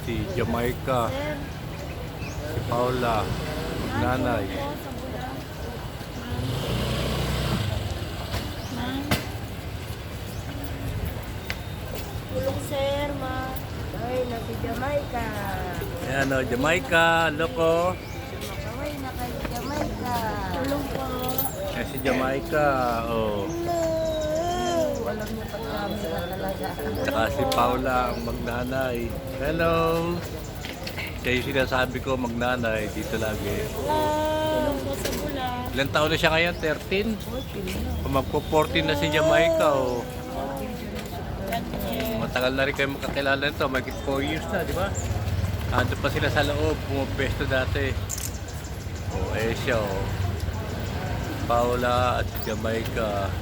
Si Jamaica, Sir, si Paula, nanay. tulong po sa bulang. Ma'am. Tulong sir, ma'am. Ay, nasi Jamaica. Ayan o, Jamaica, loko. Makaway na kay Jamaica. Tulong po. Ayan si Jamaica, oh. Walang niya pagkamera talaga. Tsaka si Paula, ang magnanay. Hello! Siya yung sinasabi ko, magnanay, dito lagi. Tulong po sa bulang. Ilan taon na siya ngayon? 13? Magpo-14 na si Jamaica, oh. Matagal na rin kayo makakilala nito, magigit 4 years na, di ba? Ando pa sila sa loob, pumapesto dati. Oh, eh siya, oh. Paula at si Jamaica.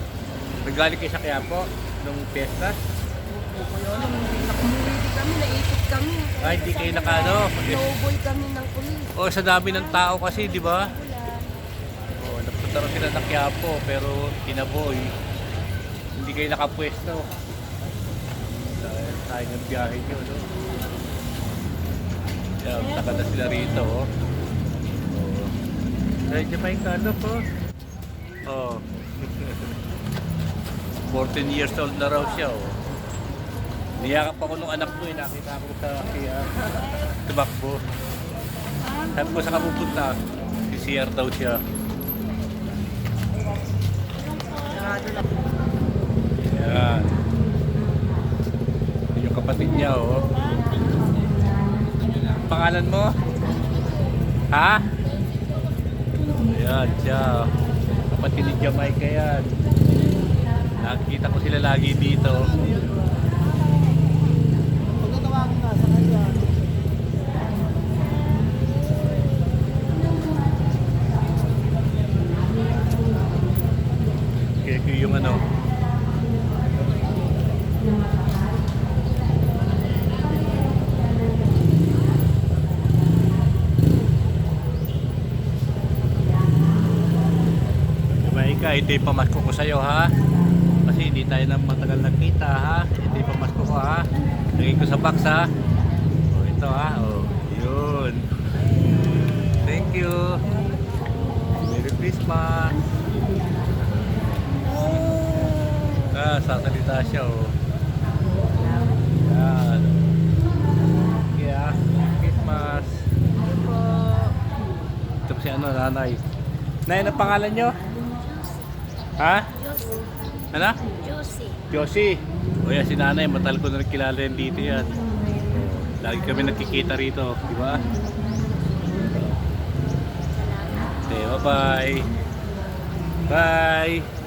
Nagaling kayo sa Quiapo nung pesta? Kaya nung nakumuli kami, naipit kami. Ay, hindi kayo nakano. Nauboy kami ng pulis. Oh, sa dami ng tao kasi, di ba? Oh, napunta rin sila ng Quiapo, pero kinaboy. Hindi kayo nakapwesto. Dahil sayang ang biyahe nyo, no? Yan, tagal na sila rito, oh. Oh. Ay, Jamaica, ano po? Oh. 14 years old na raw siya, oh. Niyakap ako nung anak ko, eh. Nakita ko sa kaya tumakbo. Sabi ko sa kapupunta, CCR daw siya. Sarado na. Yan. Yung kapatid niya, oh. Pangalan mo? Ha? Ayan siya. Kapatid ni Jamaica yan. Nakikita ko sila lagi dito. Pagkatawagin ka sa kanya. Kaya yung ano. Jamaica, ito yung pamasko ko sa'yo, ha? Kasi hindi tayo na matagal nagkita, ha? Ito yung pamasko ko, ha? Lagay ko sa box, ha? O, ito, ha? O, yun. Thank you. Merry Christmas. Ah, sasalita siya, oh. Yan. Kaya, Christmas. Ito po si ano, nanay. Nay, ano pangalan nyo? Ha? Ano? Josie. Josie. O yan, si nanay, matal ko na kilala yan dito yan. Lagi kami nagkikita rito, di ba? Okay, bye-bye. Bye!